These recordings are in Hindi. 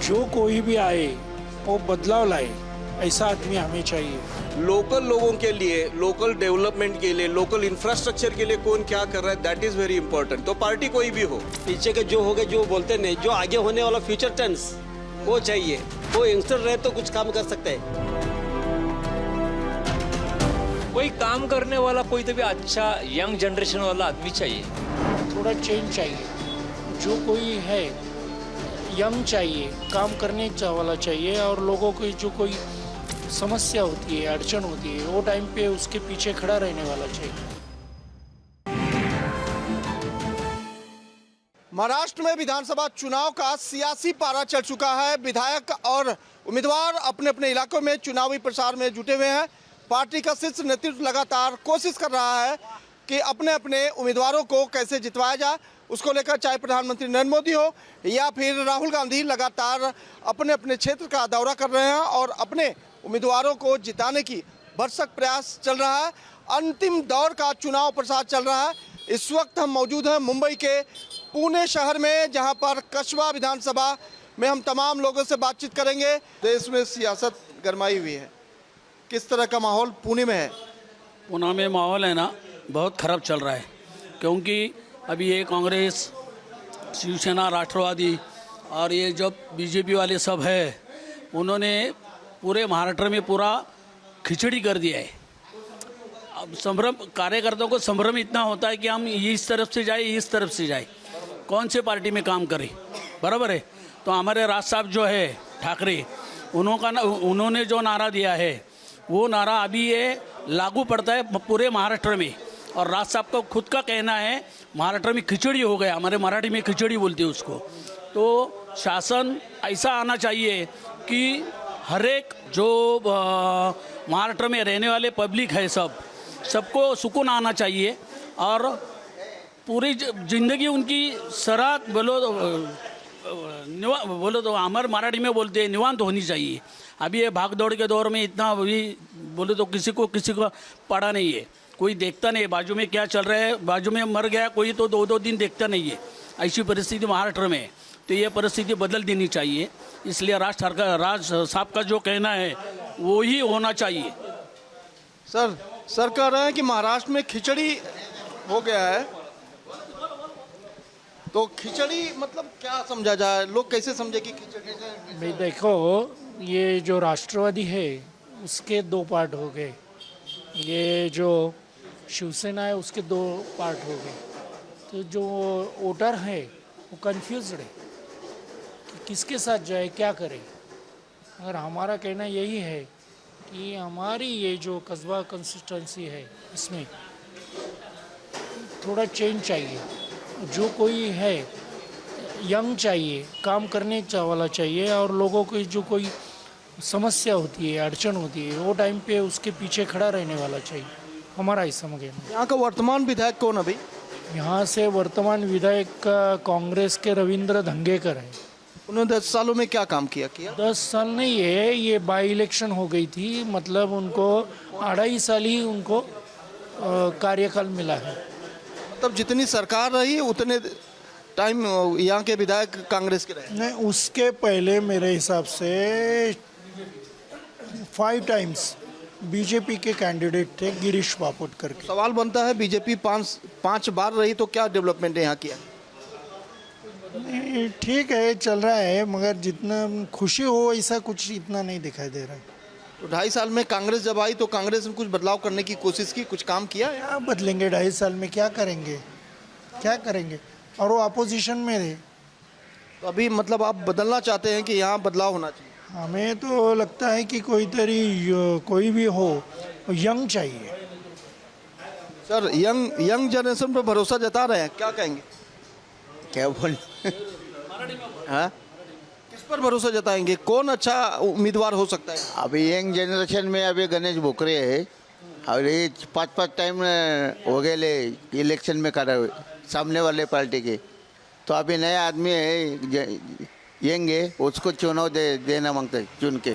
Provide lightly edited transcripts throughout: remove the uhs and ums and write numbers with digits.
जो कोई भी आए वो बदलाव लाए, ऐसा आदमी हमें चाहिए। लोकल लोगों के लिए, लोकल डेवलपमेंट के लिए, लोकल इंफ्रास्ट्रक्चर के लिए कौन क्या कर रहा है, दैट इज वेरी इंपॉर्टेंट। तो पार्टी कोई भी हो, पीछे के जो हो गए, जो बोलते नहीं, जो आगे होने वाला फ्यूचर टेंस वो चाहिए। वो यंगस्टर रहे तो कुछ काम कर सकते हैं। कोई काम करने वाला, कोई तो भी अच्छा यंग जनरेशन वाला आदमी चाहिए। थोड़ा चेंज चाहिए। जो कोई है यंग चाहिए, काम करने वाला चाहिए, और लोगों की जो कोई समस्या होती है, अड़चन होती है, वो टाइम पे उसके पीछे खड़ा रहने वाला चाहिए। महाराष्ट्र में विधानसभा चुनाव का सियासी पारा चढ़ चुका है। विधायक और उम्मीदवार अपने अपने इलाकों में चुनावी प्रचार में जुटे हुए हैं। पार्टी का शीर्ष नेतृत्व लगातार कोशिश कर रहा है कि अपने अपने उम्मीदवारों को कैसे जितवाया जाए। उसको लेकर चाहे प्रधानमंत्री नरेंद्र मोदी हो या फिर राहुल गांधी लगातार अपने अपने क्षेत्र का दौरा कर रहे हैं और अपने उम्मीदवारों को जिताने की भरसक प्रयास चल रहा है। अंतिम दौर का चुनाव प्रचार चल रहा है। इस वक्त हम मौजूद हैं मुंबई के पुणे शहर में, जहां पर कस्बा विधानसभा में हम तमाम लोगों से बातचीत करेंगे। देश में सियासत गरमाई हुई है, किस तरह का माहौल पुणे में है? पुणे में माहौल है ना, बहुत ख़राब चल रहा है, क्योंकि अभी ये कांग्रेस, शिवसेना, राष्ट्रवादी और ये जो बीजेपी वाले सब है, उन्होंने पूरे महाराष्ट्र में पूरा खिचड़ी कर दिया है। अब संभ्रम, कार्यकर्ताओं को संभ्रम इतना होता है कि हम इस तरफ से जाए, इस तरफ से जाए, कौन से पार्टी में काम करें, बराबर है। तो हमारे राज साहब जो है ठाकरे, उन्होंने जो नारा दिया है, वो नारा अभी ये लागू पड़ता है पूरे महाराष्ट्र में। और राज साहब का खुद का कहना है महाराष्ट्र में खिचड़ी हो गया, हमारे मराठी में खिचड़ी बोलते हैं उसको। तो शासन ऐसा आना चाहिए कि हर एक जो महाराष्ट्र में रहने वाले पब्लिक है, सबको सुकून आना चाहिए और पूरी ज़िंदगी उनकी सराहत बोलो तो हमारे मराठी में बोलते हैं निवांत होनी चाहिए। अभी ये भाग दौड़ के दौर में इतना अभी बोले तो किसी को पड़ा नहीं है, कोई देखता नहीं है बाजू में क्या चल रहा है। बाजू में मर गया कोई तो 2-2 दिन देखता नहीं है। ऐसी परिस्थिति महाराष्ट्र में, तो ये परिस्थिति बदल देनी चाहिए। इसलिए राज साहब का जो कहना है वो ही होना चाहिए। सर कह रहे हैं कि महाराष्ट्र में खिचड़ी हो गया है, तो खिचड़ी मतलब क्या समझा जाए, लोग कैसे समझे कि खिचड़ी? भाई देखो, ये जो राष्ट्रवादी है उसके 2 पार्ट हो गए, ये जो शिवसेना है उसके 2 पार्ट हो गए। तो जो वोटर है वो कंफ्यूज है कि किसके साथ जाए, क्या करे। और हमारा कहना यही है कि हमारी ये जो कस्बा कंस्टिट्यूंसी है, इसमें थोड़ा चेंज चाहिए। जो कोई है यंग चाहिए, काम करने वाला चाहिए, और लोगों की जो कोई समस्या होती है, अड़चन होती है, वो टाइम पे उसके पीछे खड़ा रहने वाला चाहिए। हमारा ऐसा मानना। यहाँ का वर्तमान विधायक कौन अभी? यहाँ से वर्तमान विधायक कांग्रेस के रविंद्र धंगेकर हैं। उन्होंने 10 सालों में क्या काम किया? 10 साल नहीं है, ये बाई इलेक्शन हो गई थी, मतलब उनको 2.5 साल ही उनको कार्यकाल मिला है। मतलब जितनी सरकार रही उतने टाइम यहाँ के विधायक कांग्रेस के रहे? नहीं, उसके पहले मेरे हिसाब से 5 टाइम्स बीजेपी के कैंडिडेट थे, गिरीश बापट करके। सवाल बनता है, बीजेपी 5 बार रही तो क्या डेवलपमेंट यहाँ किया? नहीं, ठीक है, चल रहा है, मगर जितना खुशी हो ऐसा कुछ इतना नहीं दिखाई दे रहा है। तो 2.5 साल में कांग्रेस जब आई तो कांग्रेस ने कुछ बदलाव करने की कोशिश की, कुछ काम किया? क्या बदलेंगे 2.5 साल में, क्या करेंगे? और वो अपोजिशन में रहे। तो अभी मतलब आप बदलना चाहते हैं कि यहाँ बदलाव होना चाहिए? हमें तो लगता है कि कोई भी हो, यंग चाहिए। सर, यंग जनरेशन पर भरोसा जता रहे हैं, क्या कहेंगे? क्या बोल हाँ, किस पर भरोसा जताएंगे? कौन अच्छा उम्मीदवार हो सकता है? अभी यंग जनरेशन में अभी गणेश बोकरे है, और ये 5 टाइम हो गए इलेक्शन में खड़ा हुए सामने वाले पार्टी के। तो अभी नया आदमी है, यंग है, उसको चुनाव देना मांगते हैं चुन के।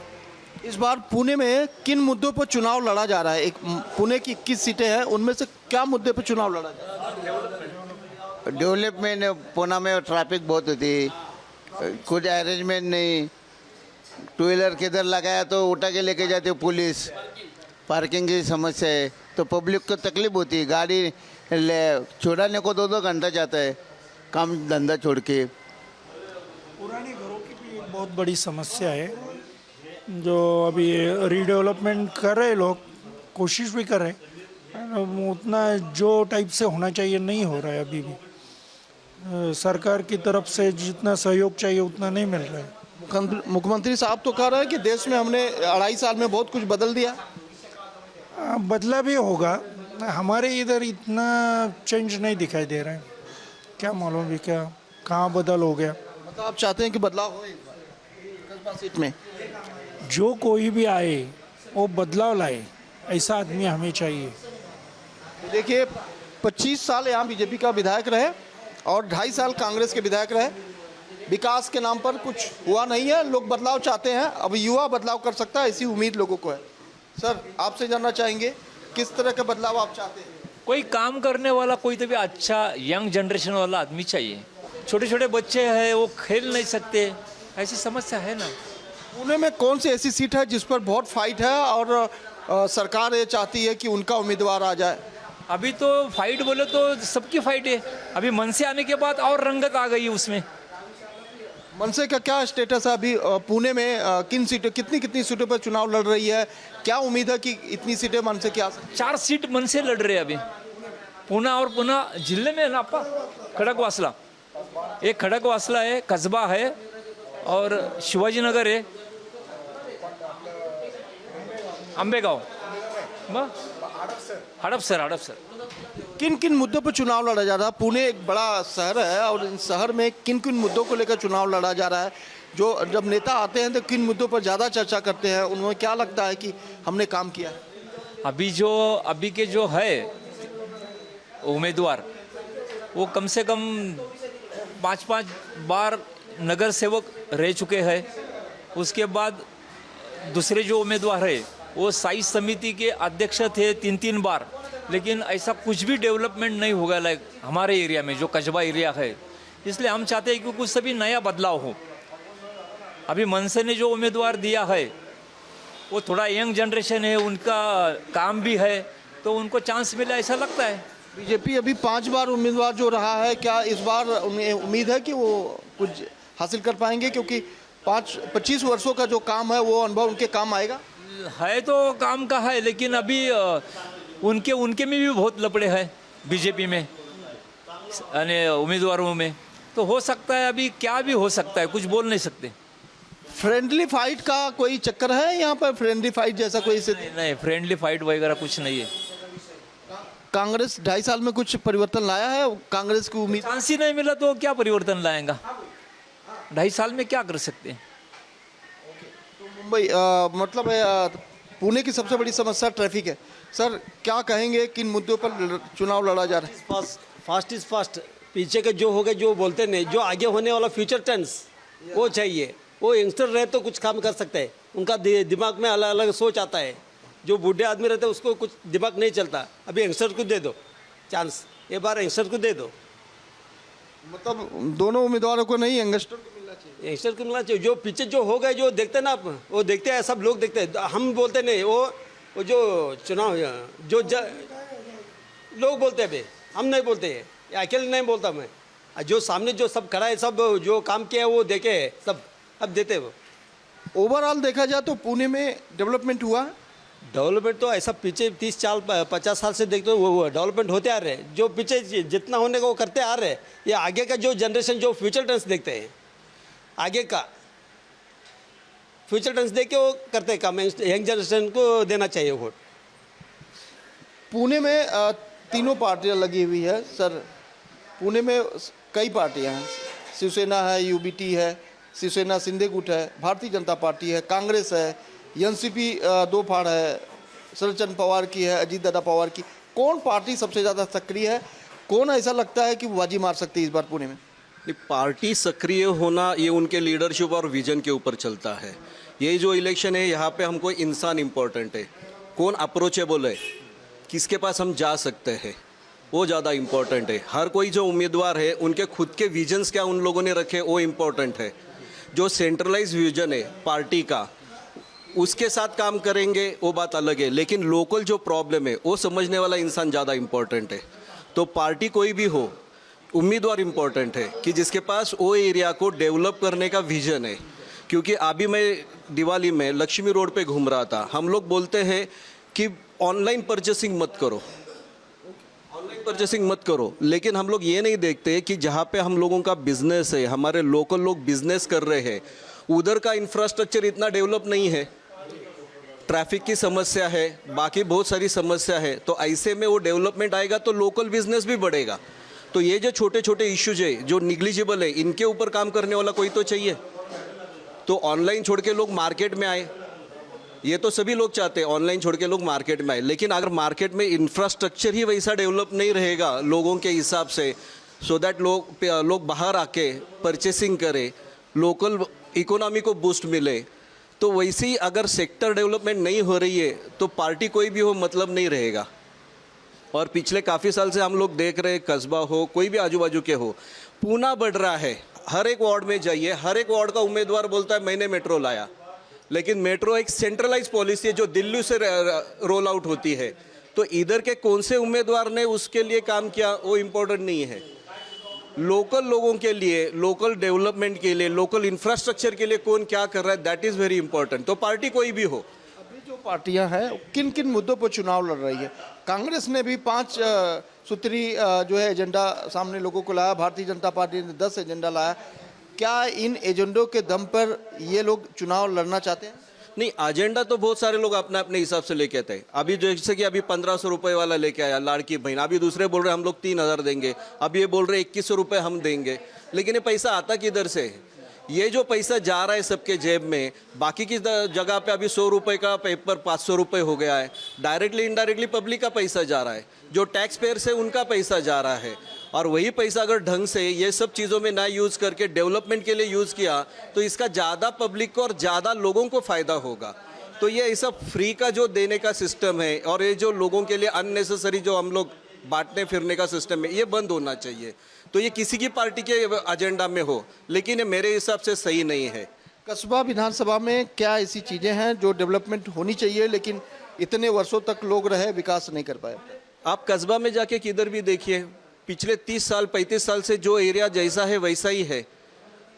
इस बार पुणे में किन मुद्दों पर चुनाव लड़ा जा रहा है? पुणे की 21 सीटें हैं, उनमें से क्या मुद्दे पर चुनाव लड़ा जा रहा है? डेवलपमेंट, पुणे में ट्रैफिक बहुत होती, कुछ अरेंजमेंट नहीं, टू व्हीलर किधर लगाया तो उठा के लेके जाते पुलिस। पार्किंग की समस्या है तो पब्लिक को तकलीफ होती है। गाड़ी छोड़ाने को 2-2 घंटा जाता है काम धंधा छोड़ के। पुराने घरों की भी एक बहुत बड़ी समस्या है, जो अभी रीडेवलपमेंट कर रहे लोग, कोशिश भी कर रहे हैं, उतना जो टाइप से होना चाहिए नहीं हो रहा है अभी भी। सरकार की तरफ से जितना सहयोग चाहिए उतना नहीं मिल रहा है। मुख्यमंत्री साहब तो कह रहे हैं कि देश में हमने 2.5 साल में बहुत कुछ बदल दिया। बदला भी होगा, हमारे इधर इतना चेंज नहीं दिखाई दे रहा है। क्या मालूम भी क्या कहाँ बदल हो गया। मतलब आप चाहते हैं कि बदलाव हो इस बार कसबा सीट में? जो कोई भी आए वो बदलाव लाए, ऐसा आदमी हमें चाहिए। देखिए 25 साल यहाँ बीजेपी का विधायक रहे और 2.5 साल कांग्रेस के विधायक रहे। विकास के नाम पर कुछ हुआ नहीं है। लोग बदलाव चाहते हैं, अब युवा बदलाव कर सकता है, ऐसी उम्मीद लोगों को है। सर आपसे जानना चाहेंगे किस तरह का बदलाव आप चाहते हैं? कोई काम करने वाला, कोई तो भी अच्छा यंग जनरेशन वाला आदमी चाहिए। छोटे छोटे बच्चे हैं, वो खेल नहीं सकते, ऐसी समस्या है ना। पुणे में कौन सी ऐसी सीट है जिस पर बहुत फाइट है और सरकार ये चाहती है कि उनका उम्मीदवार आ जाए? अभी तो फाइट बोले तो सबकी फाइट है। अभी मन से आने के बाद और रंगत आ गई है उसमें। मनसे का क्या स्टेटस है अभी पुणे में? किन सीटों कितनी सीटों पर चुनाव लड़ रही है? क्या उम्मीद है कि इतनी सीटें मनसे की आ सकती? 4 सीट मन से लड़ रहे हैं अभी पुणे, और पुणे जिले में है ना आपका खड़गवासला, एक खड़गवासला है, कस्बा है और शिवाजीनगर है, आंबेगांव, हड़पसर। किन किन मुद्दों पर चुनाव लड़ा जा रहा है? पुणे एक बड़ा शहर है और इन शहर में किन किन मुद्दों को लेकर चुनाव लड़ा जा रहा है? जो जब नेता आते हैं तो किन मुद्दों पर ज़्यादा चर्चा करते हैं? उन्हें क्या लगता है कि हमने काम किया है? अभी के जो है उम्मीदवार, वो कम से कम 5-5 बार नगर सेवक रह चुके हैं। उसके बाद दूसरे जो उम्मीदवार है वो साइज समिति के अध्यक्ष थे 3-3 बार, लेकिन ऐसा कुछ भी डेवलपमेंट नहीं होगा लाइक हमारे एरिया में जो कस्बा एरिया है। इसलिए हम चाहते हैं कि कुछ सभी नया बदलाव हो। अभी मनसे ने जो उम्मीदवार दिया है वो थोड़ा यंग जनरेशन है, उनका काम भी है, तो उनको चांस मिले ऐसा लगता है। बीजेपी अभी 5 बार उम्मीदवार जो रहा है, क्या इस बार उन्हें उम्मीद है कि वो कुछ हासिल कर पाएंगे? क्योंकि 25 वर्षों का जो काम है वो अनुभव उनके काम आएगा। है तो काम का है, लेकिन अभी उनके में भी बहुत लपड़े हैं बीजेपी में, यानी उम्मीदवारों में। तो हो सकता है, अभी क्या भी हो सकता है, कुछ बोल नहीं सकते। फ्रेंडली फाइट का कोई चक्कर है यहाँ पर? फ्रेंडली फाइट जैसा कोई नहीं, फ्रेंडली फाइट वगैरह कुछ नहीं है। कांग्रेस 2.5 साल में कुछ परिवर्तन लाया है? कांग्रेस की उम्मीद चांस ही नहीं मिला तो क्या परिवर्तन लाएगा? 2.5 साल में क्या कर सकते हैं? मुंबई मतलब पुणे की सबसे बड़ी समस्या ट्रैफिक है। सर क्या कहेंगे किन मुद्दों पर चुनाव लड़ा जा रहा है? Fast is fast. पीछे के जो हो गए, जो बोलते नहीं, जो आगे होने वाला फ्यूचर टेंस वो चाहिए। वो यंगस्टर रहे तो कुछ काम कर सकते हैं, उनका दिमाग में अलग अलग सोच आता है। जो बूढ़े आदमी रहते हैं उसको कुछ दिमाग नहीं चलता। अभी यंगस्टर को दे दो चांस, ये बार यंगस्टर को दे दो। मतलब दोनों उम्मीदवारों को नहीं, यंगस्टर को मिलना चाहिए। यंगस्टर को मिलना चाहिए। जो पीछे जो हो गए, जो देखते हैं ना आप, वो देखते हैं, सब लोग देखते हैं। हम बोलते नहीं, वो जो चुनाव जो लोग बोलते हैं भाई, हम नहीं बोलते हैं, अकेले नहीं बोलता मैं। जो सामने जो सब खड़ा है, सब जो काम किया है वो देखे सब, अब देते वो। ओवरऑल देखा जाए तो पुणे में डेवलपमेंट हुआ है? डेवलपमेंट तो ऐसा पीछे 30-50 साल से देखते हो वो डेवलपमेंट होते आ रहे हैं। जो पीछे जितना होने का वो करते आ रहे हैं। ये आगे का जो जनरेशन जो फ्यूचर टेंस देखते हैं, आगे का फ्यूचर टेंस देख के वो करते हैं काम। यंग जनरेशन को देना चाहिए वोट। पुणे में तीनों पार्टियां लगी हुई है। सर पुणे में कई पार्टियां हैं, शिवसेना है, यूबीटी है, शिवसेना शिंदे गुट है, भारतीय जनता पार्टी है, कांग्रेस है, एनसीपी 2 फाड़ है, शरद चंद्र पवार की है, अजीत दादा पवार की। कौन पार्टी सबसे ज़्यादा सक्रिय है? कौन ऐसा लगता है कि वो बाजी मार सकती है इस बार पुणे में? पार्टी सक्रिय होना ये उनके लीडरशिप और विजन के ऊपर चलता है। ये जो इलेक्शन है यहाँ पे हमको इंसान इम्पोर्टेंट है, कौन अप्रोचेबल है, किसके पास हम जा सकते हैं, वो ज़्यादा इम्पोर्टेंट है। हर कोई जो उम्मीदवार है उनके खुद के विजन्स क्या उन लोगों ने रखे वो इम्पोर्टेंट है। जो सेंट्रलाइज विजन है पार्टी का उसके साथ काम करेंगे वो बात अलग है, लेकिन लोकल जो प्रॉब्लम है वो समझने वाला इंसान ज़्यादा इम्पोर्टेंट है। तो पार्टी कोई भी हो, उम्मीदवार इम्पोर्टेंट है कि जिसके पास वो एरिया को डेवलप करने का विजन है। क्योंकि अभी मैं दिवाली में लक्ष्मी रोड पे घूम रहा था, हम लोग बोलते हैं कि ऑनलाइन परचेसिंग मत करो, ऑनलाइन परचेसिंग मत करो, लेकिन हम लोग ये नहीं देखते कि जहाँ पे हम लोगों का बिजनेस है, हमारे लोकल लोग बिजनेस कर रहे हैं, उधर का इंफ्रास्ट्रक्चर इतना डेवलप नहीं है, ट्रैफिक की समस्या है, बाकी बहुत सारी समस्या है। तो ऐसे में वो डेवलपमेंट आएगा तो लोकल बिजनेस भी बढ़ेगा। तो ये जो छोटे छोटे इश्यूज है जो निग्लिजिबल है, इनके ऊपर काम करने वाला कोई तो चाहिए। तो ऑनलाइन छोड़ के लोग मार्केट में आए, ये तो सभी लोग चाहते हैं ऑनलाइन छोड़ के लोग मार्केट में आए, लेकिन अगर मार्केट में इंफ्रास्ट्रक्चर ही वैसा डेवलप नहीं रहेगा लोगों के हिसाब से, सो दैट लोग बाहर आके परचेसिंग करें, लोकल इकोनॉमी को बूस्ट मिले, तो वैसे ही अगर सेक्टर डेवलपमेंट नहीं हो रही है तो पार्टी कोई भी हो मतलब नहीं रहेगा। और पिछले काफ़ी साल से हम लोग देख रहे हैं, कस्बा हो कोई भी आजू बाजू के हो, पूना बढ़ रहा है। हर एक वार्ड में जाइए, हर एक वार्ड का उम्मीदवार बोलता है मैंने मेट्रो लाया, लेकिन मेट्रो एक सेंट्रलाइज पॉलिसी है जो दिल्ली से रोल आउट होती है। तो इधर के कौन से उम्मीदवार ने उसके लिए काम किया वो इम्पोर्टेंट नहीं है। लोकल लोगों के लिए, लोकल डेवलपमेंट के लिए, लोकल इंफ्रास्ट्रक्चर के लिए कौन क्या कर रहा है, दैट इज़ वेरी इंपॉर्टेंट। तो पार्टी कोई भी हो, अभी जो पार्टियां हैं किन किन मुद्दों पर चुनाव लड़ रही है? कांग्रेस ने भी 5 सूत्री जो है एजेंडा सामने लोगों को लाया, भारतीय जनता पार्टी ने 10 एजेंडा लाया। क्या इन एजेंडों के दम पर ये लोग चुनाव लड़ना चाहते हैं? नहीं, एजेंडा तो बहुत सारे लोग अपने अपने हिसाब से लेके आते हैं। अभी जैसे कि अभी 1500 रुपये वाला लेके आया लाड़की बहन, अभी दूसरे बोल रहे हैं हम लोग 3000 देंगे, अभी ये बोल रहे हैं 2100 रुपये हम देंगे। लेकिन ये पैसा आता किधर से है? ये जो पैसा जा रहा है सबके जेब में, बाकी की जगह पे अभी 100 रुपये का पेपर 500 रुपये हो गया है। डायरेक्टली इनडायरेक्टली पब्लिक का पैसा जा रहा है, जो टैक्स पेयर्स है उनका पैसा जा रहा है। और वही पैसा अगर ढंग से ये सब चीज़ों में ना यूज़ करके डेवलपमेंट के लिए यूज़ किया तो इसका ज़्यादा पब्लिक को और ज़्यादा लोगों को फ़ायदा होगा। तो ये ऐसा फ्री का जो देने का सिस्टम है और ये जो लोगों के लिए अननेसेसरी जो हम लोग बांटने फिरने का सिस्टम है, ये बंद होना चाहिए। तो ये किसी की पार्टी के एजेंडा में हो, लेकिन ये मेरे हिसाब से सही नहीं है। कस्बा विधानसभा में क्या ऐसी चीज़ें हैं जो डेवलपमेंट होनी चाहिए लेकिन इतने वर्षों तक लोग रहे, विकास नहीं कर पाए? आप कस्बा में जाके किधर भी देखिए, पिछले 30 साल 35 साल से जो एरिया जैसा है वैसा ही है।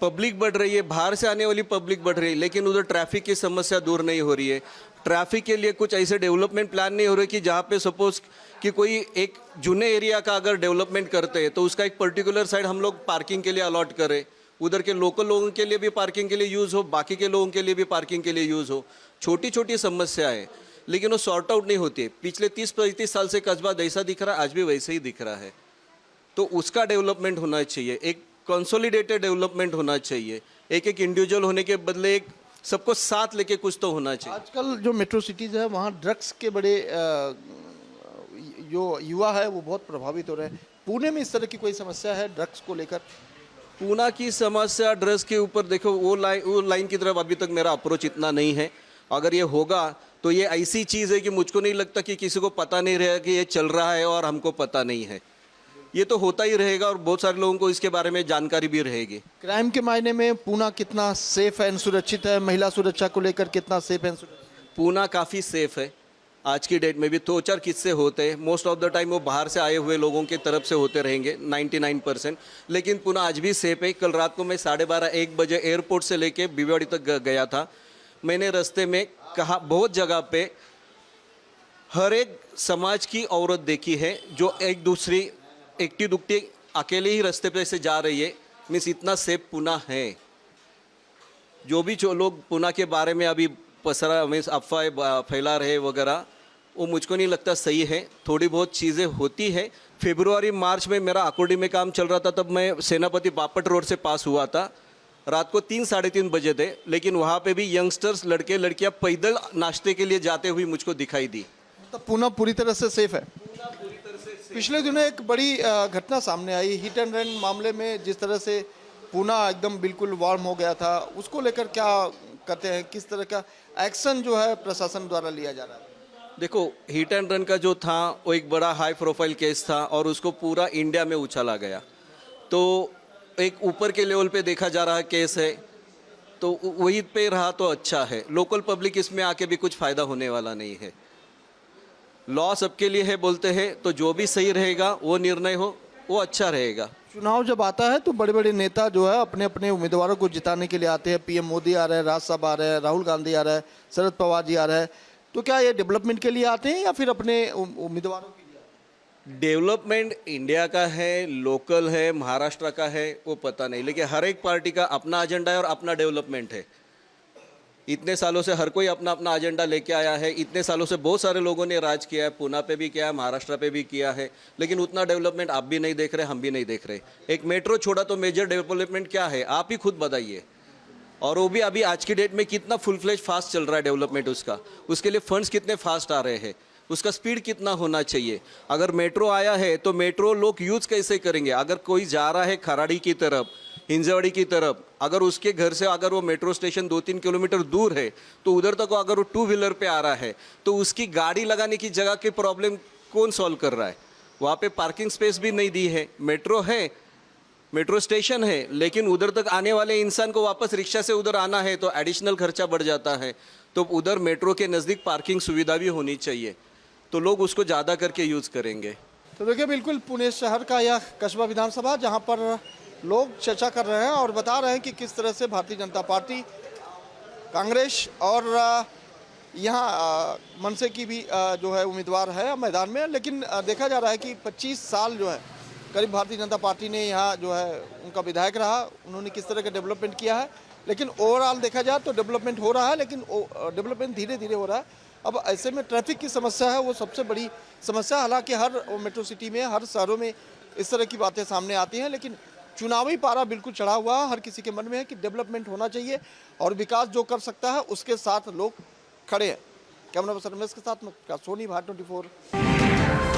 पब्लिक बढ़ रही है, बाहर से आने वाली पब्लिक बढ़ रही है, लेकिन उधर ट्रैफिक की समस्या दूर नहीं हो रही है। ट्रैफिक के लिए कुछ ऐसे डेवलपमेंट प्लान नहीं हो रहे कि जहाँ पे सपोज कि कोई एक जूने एरिया का अगर डेवलपमेंट करते हैं तो उसका एक पर्टिकुलर साइड हम लोग पार्किंग के लिए अलॉट करें, उधर के लोकल लोगों के लिए भी पार्किंग के लिए यूज़ हो, बाकी के लोगों के लिए भी पार्किंग के लिए यूज़ हो। छोटी छोटी समस्याएं, लेकिन वो सॉर्ट आउट नहीं होती है। पिछले 30-35 साल से कस्बा जैसा दिख रहा है आज भी वैसे ही दिख रहा है। तो उसका डेवलपमेंट होना चाहिए, एक कंसोलिडेटेड डेवलपमेंट होना चाहिए। एक एक इंडिविजुअल होने के बदले एक सबको साथ लेके कुछ तो होना चाहिए। आजकल जो मेट्रो सिटीज़ है वहाँ ड्रग्स के बड़े जो युवा है वो बहुत प्रभावित हो रहे हैं। पुणे में इस तरह की कोई समस्या है ड्रग्स को लेकर? पूना की समस्या ड्रग्स के ऊपर देखो, वो लाइन की तरफ अभी तक मेरा अप्रोच इतना नहीं है। अगर ये होगा तो ये ऐसी चीज़ है कि मुझको नहीं लगता कि किसी को पता नहीं रहेगा कि ये चल रहा है और हमको पता नहीं है। ये तो होता ही रहेगा और बहुत सारे लोगों को इसके बारे में जानकारी भी रहेगी। क्राइम के मायने में पूना कितना सेफ एंड सुरक्षित है? महिला सुरक्षा को लेकर कितना सेफ एंड सुरक्षित? पूना काफ़ी सेफ है। आज की डेट में भी 2-4 किस्से होते हैं, मोस्ट ऑफ द टाइम वो बाहर से आए हुए लोगों की तरफ से होते रहेंगे 99%, लेकिन पूना आज भी सेफ है। कल रात को मैं 12:30-1 बजे एयरपोर्ट से लेके भिवाड़ी तक गया था। मैंने रास्ते में कहा बहुत जगह पे हर एक समाज की औरत देखी है जो एक दूसरी एकटी दुकटी अकेले ही रास्ते पे से जा रही है। मीन्स इतना सेफ पूना है। जो भी जो लोग पूना के बारे में अभी पसरा मीन्स अफवाह फैला रहे वगैरह, वो मुझको नहीं लगता सही है। थोड़ी बहुत चीज़ें होती है। फरवरी मार्च में मेरा आकोडी में काम चल रहा था, तब मैं सेनापति बापट रोड से पास हुआ था। रात को 3-3:30 बजे थे, लेकिन वहाँ पे भी यंगस्टर्स लड़के लड़कियाँ पैदल नाश्ते के लिए जाते हुए मुझको दिखाई दी। तो पूना पूरी तरह से सेफ है। पिछले दिनों एक बड़ी घटना सामने आई हिट एंड रन मामले में, जिस तरह से पूना एकदम बिल्कुल वार्म हो गया था, उसको लेकर क्या कहते हैं? किस तरह का एक्शन जो है प्रशासन द्वारा लिया जा रहा है? देखो, हिट एंड रन का जो था वो एक बड़ा हाई प्रोफाइल केस था और उसको पूरा इंडिया में उछाला गया। तो एक ऊपर के लेवल पे देखा जा रहा केस है। तो वही पे रहा तो अच्छा है। लोकल पब्लिक इसमें आके भी कुछ फ़ायदा होने वाला नहीं है। लॉ सबके लिए है बोलते हैं, तो जो भी सही रहेगा वो निर्णय हो वो अच्छा रहेगा। चुनाव जब आता है तो बड़े बड़े नेता जो है अपने अपने उम्मीदवारों को जिताने के लिए आते हैं। पीएम मोदी आ रहे हैं, राज साहब आ रहे हैं, राहुल गांधी आ रहे हैं, शरद पवार जी आ रहे हैं। तो क्या ये डेवलपमेंट के लिए आते हैं या फिर अपने उम्मीदवारों के लिए? डेवलपमेंट इंडिया का है, लोकल है, महाराष्ट्र का है, वो पता नहीं, लेकिन हर एक पार्टी का अपना एजेंडा है और अपना डेवलपमेंट है। इतने सालों से हर कोई अपना अपना एजेंडा लेके आया है। इतने सालों से बहुत सारे लोगों ने राज किया है, पूना पे भी किया है, महाराष्ट्र पे भी किया है, लेकिन उतना डेवलपमेंट आप भी नहीं देख रहे, हम भी नहीं देख रहे। एक मेट्रो छोड़ा तो मेजर डेवलपमेंट क्या है आप ही खुद बताइए। और वो भी अभी आज की डेट में कितना फुल फ्लेज फास्ट चल रहा है डेवलपमेंट उसका, उसके लिए फंड्स कितने फास्ट आ रहे हैं, उसका स्पीड कितना होना चाहिए। अगर मेट्रो आया है तो मेट्रो लोग यूज़ कैसे करेंगे। अगर कोई जा रहा है खराड़ी की तरफ, हिंजवाड़ी की तरफ, अगर उसके घर से अगर वो मेट्रो स्टेशन 2-3 किलोमीटर दूर है तो उधर तक अगर वो 2 व्हीलर पे आ रहा है तो उसकी गाड़ी लगाने की जगह की प्रॉब्लम कौन सॉल्व कर रहा है। वहाँ पे पार्किंग स्पेस भी नहीं दी है। मेट्रो है, मेट्रो स्टेशन है, लेकिन उधर तक आने वाले इंसान को वापस रिक्शा से उधर आना है तो एडिशनल खर्चा बढ़ जाता है। तो उधर मेट्रो के नज़दीक पार्किंग सुविधा भी होनी चाहिए, तो लोग उसको ज़्यादा करके यूज़ करेंगे। तो देखिए बिल्कुल पुणे शहर का यह कस्बा विधानसभा जहां पर लोग चर्चा कर रहे हैं और बता रहे हैं कि किस तरह से भारतीय जनता पार्टी, कांग्रेस और यहाँ मनसे की भी जो है उम्मीदवार है मैदान में। लेकिन देखा जा रहा है कि 25 साल जो है करीब भारतीय जनता पार्टी ने यहाँ जो है उनका विधायक रहा, उन्होंने किस तरह का डेवलपमेंट किया है। लेकिन ओवरऑल देखा जाए तो डेवलपमेंट हो रहा है, लेकिन डेवलपमेंट धीरे धीरे हो रहा है। अब ऐसे में ट्रैफिक की समस्या है वो सबसे बड़ी समस्या। हालांकि हर मेट्रो सिटी में, हर शहरों में इस तरह की बातें सामने आती हैं, लेकिन चुनावी पारा बिल्कुल चढ़ा हुआ है। हर किसी के मन में है कि डेवलपमेंट होना चाहिए और विकास जो कर सकता है उसके साथ लोग खड़े हैं। कैमरा पर्सन रमेश के साथ मैं सोनी, भारत 24।